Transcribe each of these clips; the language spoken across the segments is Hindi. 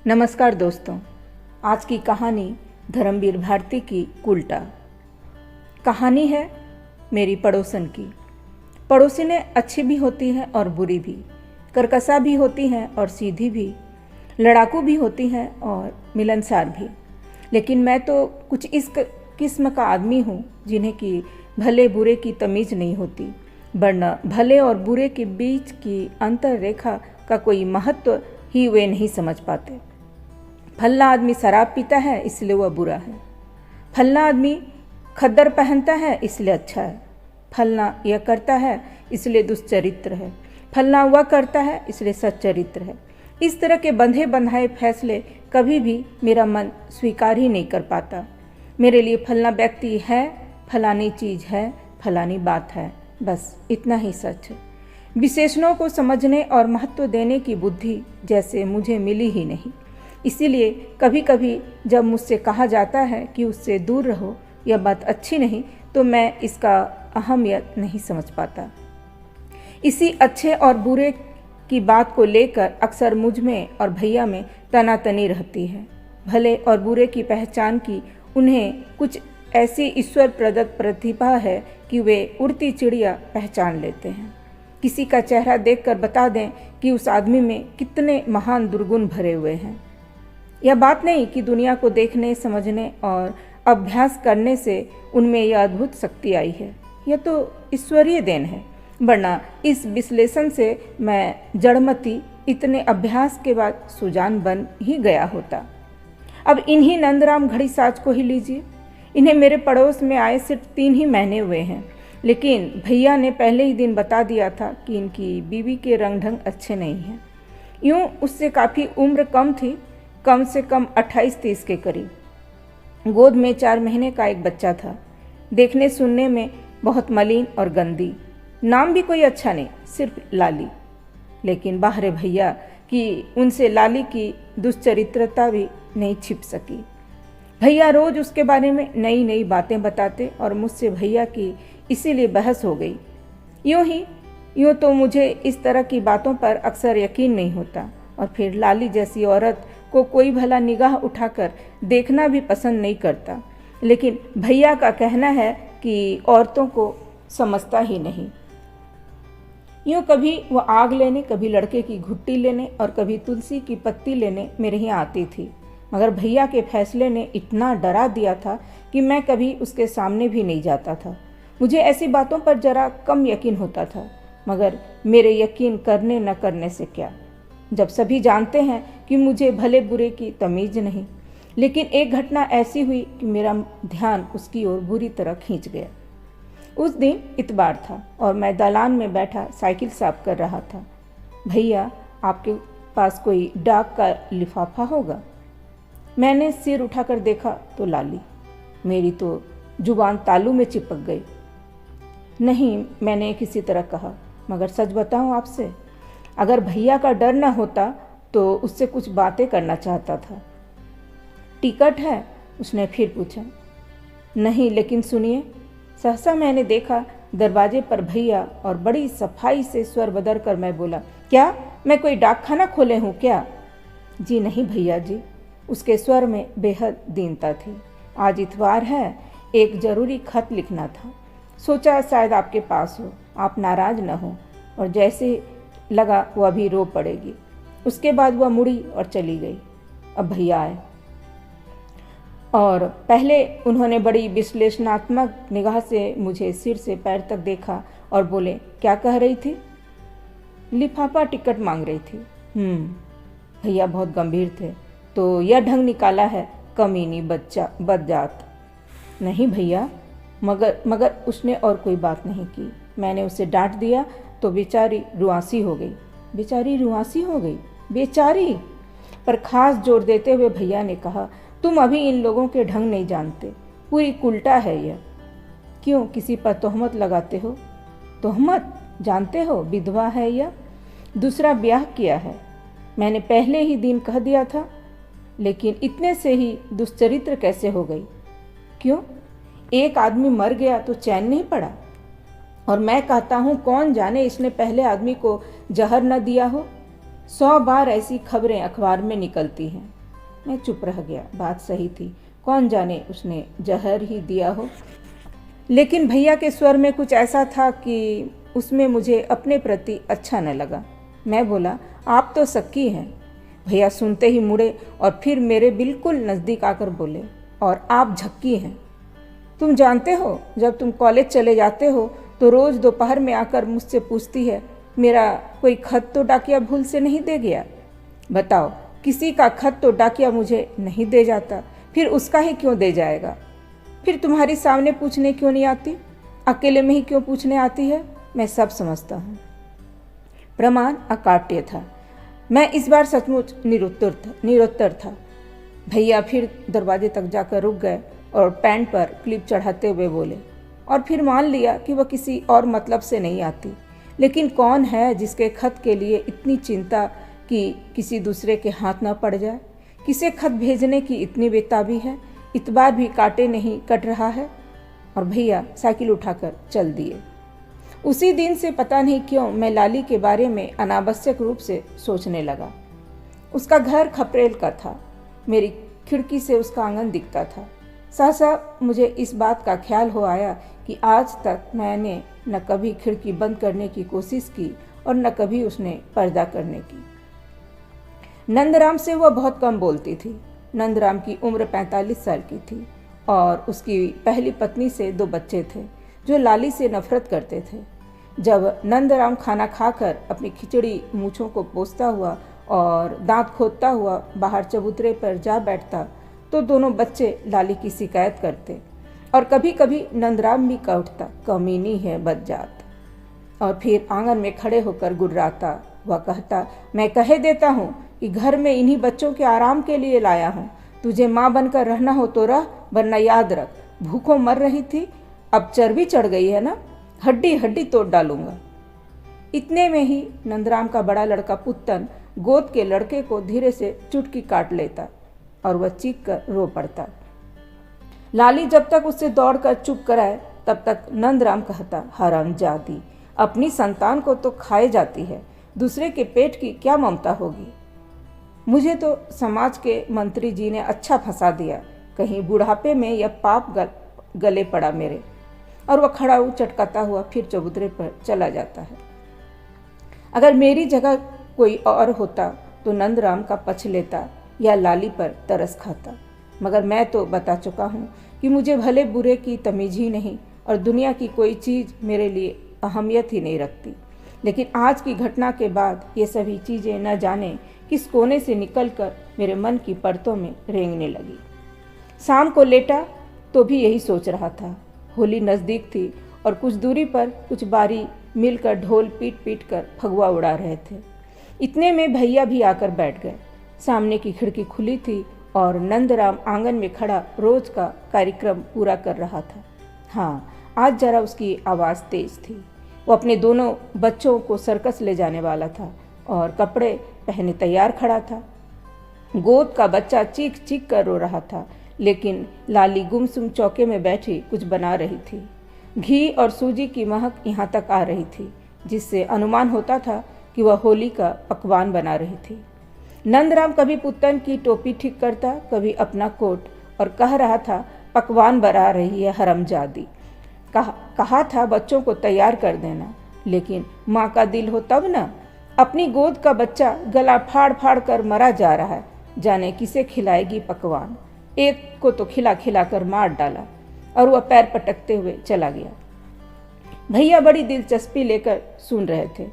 नमस्कार दोस्तों। आज की कहानी धर्मवीर भारती की उल्टा। कहानी है मेरी पड़ोसन की। पड़ोसिनें अच्छी भी होती हैं और बुरी भी, करकसा भी होती हैं और सीधी भी, लड़ाकू भी होती हैं और मिलनसार भी। लेकिन मैं तो कुछ इस किस्म का आदमी हूँ जिन्हें कि भले बुरे की तमीज़ नहीं होती, वरना भले और बुरे के बीच की अंतर रेखा का कोई महत्व ही वे नहीं समझ पाते। फल्ला आदमी शराब पीता है इसलिए वह बुरा है, फल्ला आदमी खद्दर पहनता है इसलिए अच्छा है, फल्ला यह करता है इसलिए दुष्चरित्र है, फल्ला वह करता है इसलिए सच्चरित्र है। इस तरह के बंधे बंधाए फैसले कभी भी मेरा मन स्वीकार ही नहीं कर पाता। मेरे लिए फल्ला व्यक्ति है, फलानी चीज़ है, फलानी बात है, बस इतना ही सच है। विशेषणों को समझने और महत्व देने की बुद्धि जैसे मुझे मिली ही नहीं। इसीलिए कभी कभी जब मुझसे कहा जाता है कि उससे दूर रहो, यह बात अच्छी नहीं, तो मैं इसका अहमियत नहीं समझ पाता। इसी अच्छे और बुरे की बात को लेकर अक्सर मुझ में और भैया में तनातनी रहती है। भले और बुरे की पहचान की उन्हें कुछ ऐसी ईश्वर प्रदत्त प्रतिभा है कि वे उड़ती चिड़िया पहचान लेते हैं। किसी का चेहरा देखकर बता दें कि उस आदमी में कितने महान दुर्गुण भरे हुए हैं। यह बात नहीं कि दुनिया को देखने, समझने और अभ्यास करने से उनमें यह अद्भुत शक्ति आई है। यह तो ईश्वरीय देन है, वरना इस विश्लेषण से मैं जड़मती इतने अभ्यास के बाद सुजान बन ही गया होता। अब इन्हीं नंदराम घड़ीसाज को ही लीजिए। इन्हें मेरे पड़ोस में आए सिर्फ 3 ही महीने हुए हैं, लेकिन भैया ने पहले ही दिन बता दिया था कि इनकी बीवी के रंग ढंग अच्छे नहीं हैं। यूँ उससे काफ़ी उम्र कम थी, कम से कम 28-30 के करीब। गोद में 4 महीने का एक बच्चा था। देखने सुनने में बहुत मलिन और गंदी। नाम भी कोई अच्छा नहीं, सिर्फ लाली। लेकिन बाहरे भैया कि उनसे लाली की दुष्चरित्रता भी नहीं छिप सकी। भैया रोज उसके बारे में नई नई बातें बताते और मुझसे भैया की इसीलिए बहस हो गई। यूँ तो मुझे इस तरह की बातों पर अक्सर यकीन नहीं होता, और फिर लाली जैसी औरत को कोई भला निगाह उठाकर देखना भी पसंद नहीं करता। लेकिन भैया का कहना है कि औरतों को समझता ही नहीं। यूँ कभी वह आग लेने, कभी लड़के की घुट्टी लेने और कभी तुलसी की पत्ती लेने मेरे यहाँ आती थी। मगर भैया के फैसले ने इतना डरा दिया था कि मैं कभी उसके सामने भी नहीं जाता था। मुझे ऐसी बातों पर जरा कम यकीन होता था, मगर मेरे यकीन करने न करने से क्या, जब सभी जानते हैं कि मुझे भले बुरे की तमीज़ नहीं। लेकिन एक घटना ऐसी हुई कि मेरा ध्यान उसकी ओर बुरी तरह खींच गया। उस दिन इतवार था और मैं दालान में बैठा साइकिल साफ कर रहा था। भैया, आपके पास कोई डाक का लिफाफा होगा? मैंने सिर उठाकर देखा तो लाली। मेरी तो जुबान तालू में चिपक गई। नहीं, मैंने किसी तरह कहा, मगर सच बताऊं आपसे, अगर भैया का डर न होता तो उससे कुछ बातें करना चाहता था। टिकट है? उसने फिर पूछा। नहीं, लेकिन सुनिए। सहसा मैंने देखा दरवाजे पर भैया और बड़ी सफाई से स्वर बदल कर मैं बोला, क्या मैं कोई डाकखाना खोले हूँ क्या? जी नहीं भैया जी। उसके स्वर में बेहद दीनता थी। आज इतवार है, एक ज़रूरी खत लिखना था। सोचा शायद आपके पास हो, आप नाराज़ न हो। और जैसे लगा वह अभी रो पड़ेगी। उसके बाद वह मुड़ी और चली गई। अब भैया आए और पहले उन्होंने बड़ी विश्लेषणात्मक निगाह से मुझे सिर से पैर तक देखा और बोले, क्या कह रही थी? लिफाफा टिकट मांग रही थी। भैया बहुत गंभीर थे। तो यह ढंग निकाला है, कमीनी बच्चा बदजात। नहीं भैया, मगर उसने और कोई बात नहीं की। मैंने उसे डांट दिया तो बेचारी रुआंसी हो गई। बेचारी रुआंसी हो गई? बेचारी पर खास जोर देते हुए भैया ने कहा, तुम अभी इन लोगों के ढंग नहीं जानते, पूरी उल्टा है यह। क्यों, किसी पर तोहमत लगाते हो? तोहमत? जानते हो विधवा है यह, दूसरा ब्याह किया है। मैंने पहले ही दिन कह दिया था। लेकिन इतने से ही दुष्चरित्र कैसे हो गई? क्यों, एक आदमी मर गया तो चैन नहीं पड़ा? और मैं कहता हूँ, कौन जाने इसने पहले आदमी को जहर न दिया हो। 100 बार ऐसी खबरें अखबार में निकलती हैं। मैं चुप रह गया। बात सही थी, कौन जाने उसने जहर ही दिया हो। लेकिन भैया के स्वर में कुछ ऐसा था कि उसमें मुझे अपने प्रति अच्छा न लगा। मैं बोला, आप तो सक्की हैं। भैया सुनते ही मुड़े और फिर मेरे बिल्कुल नज़दीक आकर बोले, और आप झक्की हैं। तुम जानते हो, जब तुम कॉलेज चले जाते हो तो रोज़ दोपहर में आकर मुझसे पूछती है, मेरा कोई खत तो डाकिया भूल से नहीं दे गया। बताओ, किसी का खत तो डाकिया मुझे नहीं दे जाता, फिर उसका ही क्यों दे जाएगा? फिर तुम्हारी सामने पूछने क्यों नहीं आती? अकेले में ही क्यों पूछने आती है? मैं सब समझता हूँ। प्रमाण अकाट्य था। मैं इस बार सचमुच निरुत्तर था। भैया फिर दरवाजे तक जाकर रुक गए और पैंट पर क्लिप चढ़ाते हुए बोले, और फिर मान लिया कि वह किसी और मतलब से नहीं आती, लेकिन कौन है जिसके खत के लिए इतनी चिंता कि किसी दूसरे के हाथ न पड़ जाए? किसे खत भेजने की इतनी बेताबी है? इतबार भी काटे नहीं कट रहा है। और भैया साइकिल उठाकर चल दिए। उसी दिन से पता नहीं क्यों मैं लाली के बारे में अनावश्यक रूप से सोचने लगा। उसका घर खपरेल का था। मेरी खिड़की से उसका आंगन दिखता था। सहसा मुझे इस बात का ख्याल हो आया कि आज तक मैंने न कभी खिड़की बंद करने की कोशिश की और न कभी उसने पर्दा करने की। नंदराम से वह बहुत कम बोलती थी। नंदराम की उम्र 45 साल की थी और उसकी पहली पत्नी से 2 बच्चे थे जो लाली से नफरत करते थे। जब नंदराम खाना खाकर अपनी खिचड़ी मूँछों को पोंछता हुआ और दांत खोदता हुआ बाहर चबूतरे पर जा बैठता तो दोनों बच्चे लाली की शिकायत करते और कभी कभी नंदराम भी कह उठता, कमीनी है बदजात। और फिर आंगन में खड़े होकर गुर्राता। वह कहता, मैं कह देता हूँ कि घर में इन्हीं बच्चों के आराम के लिए लाया हूँ। तुझे माँ बनकर रहना हो तो रह, वरना याद रख, भूखों मर रही थी, अब चर्बी चढ़ गई है ना, हड्डी हड्डी तोड़ डालूंगा। इतने में ही नंदराम का बड़ा लड़का पुत्तन गोद के लड़के को धीरे से चुटकी काट लेता और वह चीख कर रो पड़ता। लाली जब तक उससे दौड़कर चुप कराए तब तक नंदराम कहता, हरामजादी, अपनी संतान को तो खाए जाती है, दूसरे के पेट की क्या ममता होगी। मुझे तो समाज के मंत्री जी ने अच्छा फंसा दिया, कहीं बुढ़ापे में यह पाप गले पड़ा मेरे। और वह खड़ा चटकाता हुआ फिर चबूतरे पर चला जाता है। अगर मेरी जगह कोई और होता तो नंदराम का पक्ष लेता या लाली पर तरस खाता, मगर मैं तो बता चुका हूँ कि मुझे भले बुरे की तमीज़ ही नहीं और दुनिया की कोई चीज़ मेरे लिए अहमियत ही नहीं रखती। लेकिन आज की घटना के बाद ये सभी चीज़ें न जाने किस कोने से निकलकर मेरे मन की परतों में रेंगने लगी। शाम को लेटा तो भी यही सोच रहा था। होली नज़दीक थी और कुछ दूरी पर कुछ बारी मिलकर ढोल पीट पीट कर फगुआ उड़ा रहे थे। इतने में भैया भी आकर बैठ गए। सामने की खिड़की खुली थी और नंदराम आंगन में खड़ा रोज का कार्यक्रम पूरा कर रहा था। हाँ, आज जरा उसकी आवाज़ तेज थी। वो अपने दोनों बच्चों को सर्कस ले जाने वाला था और कपड़े पहने तैयार खड़ा था। गोद का बच्चा चीख चीख कर रो रहा था, लेकिन लाली गुमसुम चौके में बैठी कुछ बना रही थी। घी और सूजी की महक यहाँ तक आ रही थी, जिससे अनुमान होता था कि वह होली का पकवान बना रही थी। नंदराम कभी पुत्तन की टोपी ठीक करता, कभी अपना कोट, और कह रहा था, पकवान बना रही है हरमजादी। कहा था बच्चों को तैयार कर देना, लेकिन माँ का दिल हो तब ना। अपनी गोद का बच्चा गला फाड़ फाड़ कर मरा जा रहा है, जाने किसे खिलाएगी पकवान। एक को तो खिला खिला कर मार डाला और वह पैर पटकते हुए चला गया। भैया बड़ी दिलचस्पी लेकर सुन रहे थे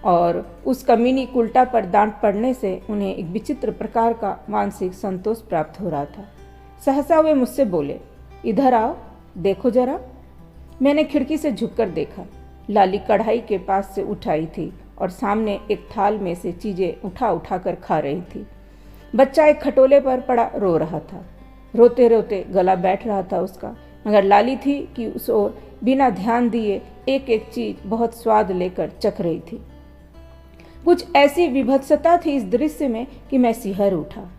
और उस कमीनी कुल्टा पर डांट पड़ने से उन्हें एक विचित्र प्रकार का मानसिक संतोष प्राप्त हो रहा था। सहसा वे मुझसे बोले, इधर आओ, देखो जरा। मैंने खिड़की से झुककर देखा। लाली कढ़ाई के पास से उठाई थी और सामने एक थाल में से चीज़ें उठा उठा कर खा रही थी। बच्चा एक खटोले पर पड़ा रो रहा था। रोते रोते गला बैठ रहा था उसका, मगर लाली थी कि उस ओर बिना ध्यान दिए एक एक चीज बहुत स्वाद लेकर चख रही थी। कुछ ऐसी विभत्सता थी इस दृश्य में कि मैं सिहर उठा।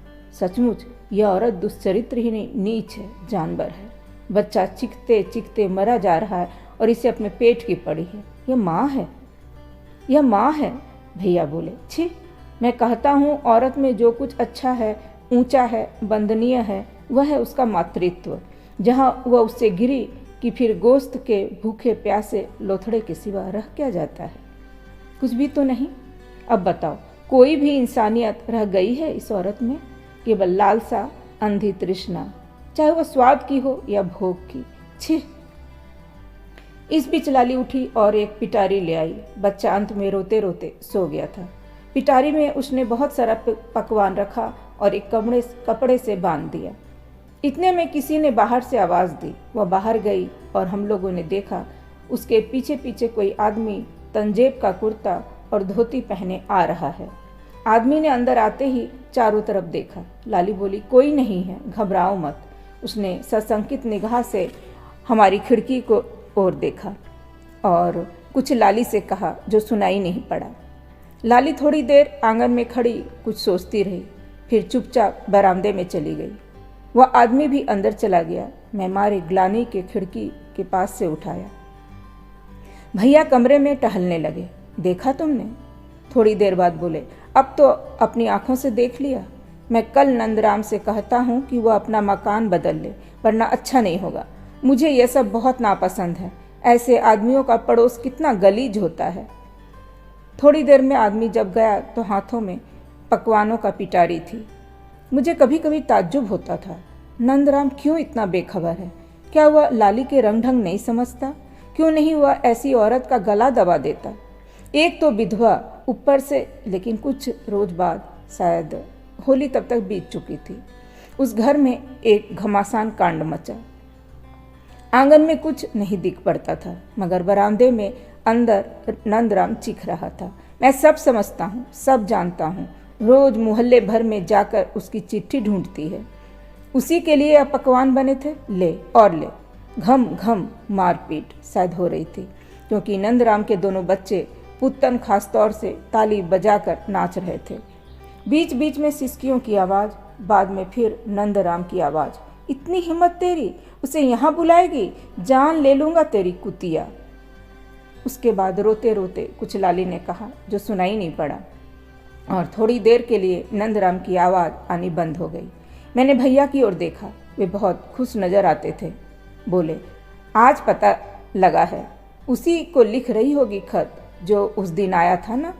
सचमुच यह औरत दुश्चरित्र ही नहीं, नीच है, जानवर है। बच्चा चीखते चीखते मरा जा रहा है और इसे अपने पेट की पड़ी है। यह माँ है, यह माँ है। भैया बोले, छी, मैं कहता हूँ औरत में जो कुछ अच्छा है, ऊंचा है, वंदनीय है, वह है उसका मातृत्व। जहाँ वह उससे गिरी कि फिर गोश्त के भूखे प्यासे लोथड़े के सिवा रह क्या जाता है? कुछ भी तो नहीं। अब बताओ, कोई भी इंसानियत रह गई है इस औरत में? केवल लालसा, अंधी तृष्णा, चाहे वह स्वाद की हो या भोग की। छी! इस बीच लाली उठी और एक पिटारी ले आई। बच्चा अंत में रोते रोते सो गया था। पिटारी में उसने बहुत सारा पकवान रखा और एक कपड़े से बांध दिया। इतने में किसी ने बाहर से आवाज़ दी। वह बाहर गई और हम लोगों ने देखा उसके पीछे पीछे कोई आदमी तंजेब का कुर्ता और धोती पहने आ रहा है। आदमी ने अंदर आते ही चारों तरफ देखा। लाली बोली, कोई नहीं है, घबराओ मत। उसने सशंकित निगाह से हमारी खिड़की को ओर देखा और कुछ लाली से कहा जो सुनाई नहीं पड़ा। लाली थोड़ी देर आंगन में खड़ी कुछ सोचती रही, फिर चुपचाप बरामदे में चली गई। वह आदमी भी अंदर चला गया। मैं मारे ग्लानि के खिड़की के पास से उठाया। भैया कमरे में टहलने लगे। देखा तुमने? थोड़ी देर बाद बोले, अब तो अपनी आंखों से देख लिया। मैं कल नंदराम से कहता हूँ कि वह अपना मकान बदल ले, वरना अच्छा नहीं होगा। मुझे यह सब बहुत नापसंद है। ऐसे आदमियों का पड़ोस कितना गलीज होता है। थोड़ी देर में आदमी जब गया तो हाथों में पकवानों का पिटारी थी। मुझे कभी कभी ताज्जुब होता था, नंदराम क्यों इतना बेखबर है? क्या वह लाली के रंग ढंग नहीं समझता? क्यों नहीं वह ऐसी औरत का गला दबा देता? एक तो विधवा ऊपर से, लेकिन कुछ रोज बाद, शायद होली तब तक बीत चुकी थी, उस घर में एक घमासान कांड मचा। आंगन में कुछ नहीं दिख पड़ता था, मगर बरामदे में अंदर नंदराम चीख रहा था। मैं सब समझता हूँ, सब जानता हूँ। रोज मोहल्ले भर में जाकर उसकी चिट्ठी ढूंढती है। उसी के लिए अब पकवान बने थे, ले और ले। घम घम मारपीट शायद हो रही थी, क्योंकि नंदराम के दोनों बच्चे पुत्तन खास तौर से ताली बजाकर नाच रहे थे। बीच बीच में सिसकियों की आवाज़, बाद में फिर नंदराम की आवाज़, इतनी हिम्मत तेरी, उसे यहाँ बुलाएगी? जान ले लूँगा तेरी कुतिया। उसके बाद रोते रोते कुछ लाली ने कहा जो सुनाई नहीं पड़ा, और थोड़ी देर के लिए नंदराम की आवाज़ आनी बंद हो गई। मैंने भैया की ओर देखा। वे बहुत खुश नज़र आते थे। बोले, आज पता लगा है, उसी को लिख रही होगी खत जो उस दिन आया था ना?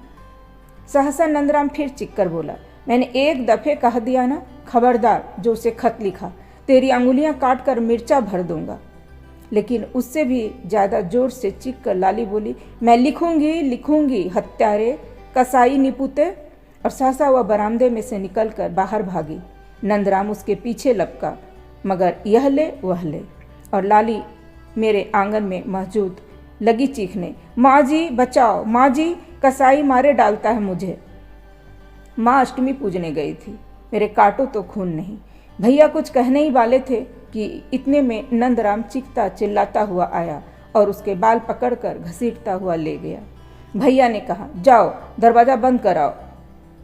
सहसा नंदराम फिर चिक्कर बोला, मैंने एक दफ़े कह दिया ना, खबरदार जो उसे खत लिखा, तेरी अंगुलियां काट कर मिर्चा भर दूंगा। लेकिन उससे भी ज़्यादा जोर से चीख कर लाली बोली, मैं लिखूंगी लिखूंगी, हत्यारे, कसाई निपुते। और सहसा वह बरामदे में से निकलकर बाहर भागी। नंदराम उसके पीछे लपका, मगर यह ले वह ले, और लाली मेरे आंगन में मौजूद लगी चीखने, माँ जी बचाओ, माँ जी, कसाई मारे डालता है मुझे। माँ अष्टमी पूजने गई थी, मेरे काटो तो खून नहीं। भैया कुछ कहने ही वाले थे कि इतने में नंदराम चीखता चिल्लाता हुआ आया और उसके बाल पकड़कर घसीटता हुआ ले गया। भैया ने कहा, जाओ दरवाज़ा बंद कराओ।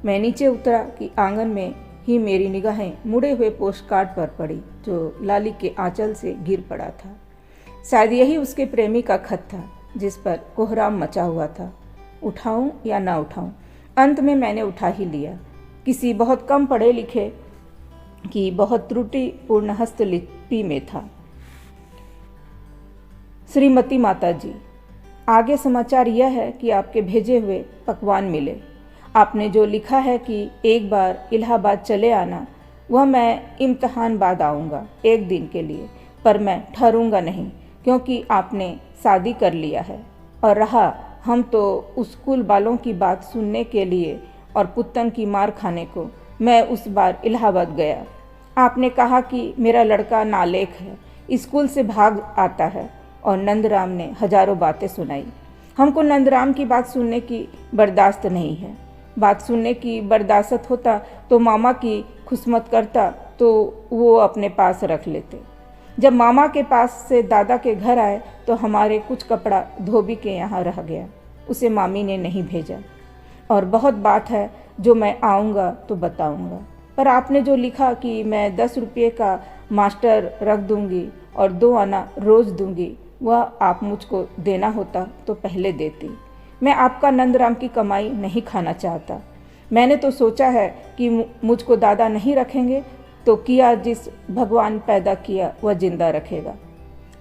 मैं नीचे उतरा कि आंगन में ही मेरी निगाहें मुड़े हुए पोस्टकार्ड पर पड़ी जो लाली के आंचल से गिर पड़ा था। शायद यही उसके प्रेमी का खत था जिस पर कोहराम मचा हुआ था। उठाऊं या ना उठाऊं? अंत में मैंने उठा ही लिया। किसी बहुत कम पढ़े लिखे की बहुत त्रुटिपूर्ण हस्तलिपि में था। श्रीमती माता जी, आगे समाचार यह है कि आपके भेजे हुए पकवान मिले। आपने जो लिखा है कि एक बार इलाहाबाद चले आना, वह मैं इम्तहान बाद आऊँगा एक दिन के लिए, पर मैं ठहरूंगा नहीं, क्योंकि आपने शादी कर लिया है। और रहा हम तो उस कुल बालों की बात सुनने के लिए और पुत्तन की मार खाने को, मैं उस बार इलाहाबाद गया। आपने कहा कि मेरा लड़का नालेख है, स्कूल से भाग आता है, और नंदराम ने हजारों बातें सुनाई। हमको नंदराम की बात सुनने की बर्दाश्त नहीं है। बात सुनने की बर्दाश्त होता तो मामा की खुशमत करता तो वो अपने पास रख लेते। जब मामा के पास से दादा के घर आए तो हमारे कुछ कपड़ा धोबी के यहाँ रह गया, उसे मामी ने नहीं भेजा। और बहुत बात है जो मैं आऊँगा तो बताऊँगा, पर आपने जो लिखा कि मैं 10 रुपये का मास्टर रख दूँगी और 2 आना रोज़ दूँगी, वह आप मुझको देना होता तो पहले देती। मैं आपका नंदराम की कमाई नहीं खाना चाहता। मैंने तो सोचा है कि मुझको दादा नहीं रखेंगे तो किया जिस भगवान पैदा किया वह जिंदा रखेगा।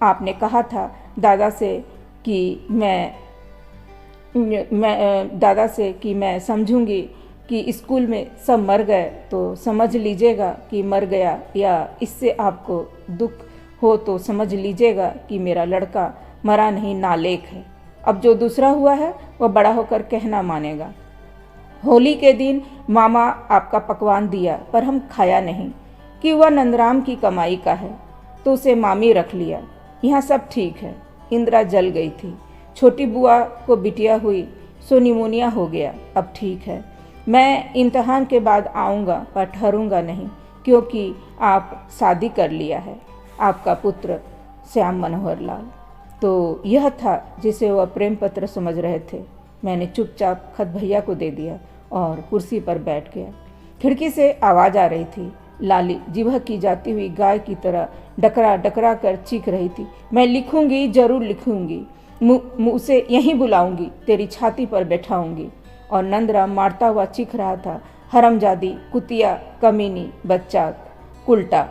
आपने कहा था दादा से कि मैं समझूंगी कि स्कूल में सब मर गए तो समझ लीजिएगा कि मर गया, या इससे आपको दुख हो तो समझ लीजिएगा कि मेरा लड़का मरा नहीं, नालायक है। अब जो दूसरा हुआ है वह बड़ा होकर कहना मानेगा। होली के दिन मामा आपका पकवान दिया पर हम खाया नहीं कि वह नंदराम की कमाई का है, तो उसे मामी रख लिया। यहाँ सब ठीक है। इंदिरा जल गई थी। छोटी बुआ को बिटिया हुई सो निमोनिया हो गया, अब ठीक है। मैं इम्तहान के बाद आऊँगा पर ठहरूंगा नहीं, क्योंकि आप शादी कर लिया है। आपका पुत्र श्याम मनोहर लाल। तो यह था जिसे वह प्रेम पत्र समझ रहे थे। मैंने चुपचाप खत भैया को दे दिया और कुर्सी पर बैठ गया। खिड़की से आवाज़ आ रही थी। लाली जिभा की जाती हुई गाय की तरह डकरा डकरा कर चीख रही थी, मैं लिखूंगी, जरूर लिखूंगी, उसे यहीं बुलाऊंगी, तेरी छाती पर बैठाऊंगी। और नंदराम मारता हुआ चीख रहा था, हरमजादी, कुतिया, कमीनी, बच्चा, उल्टा।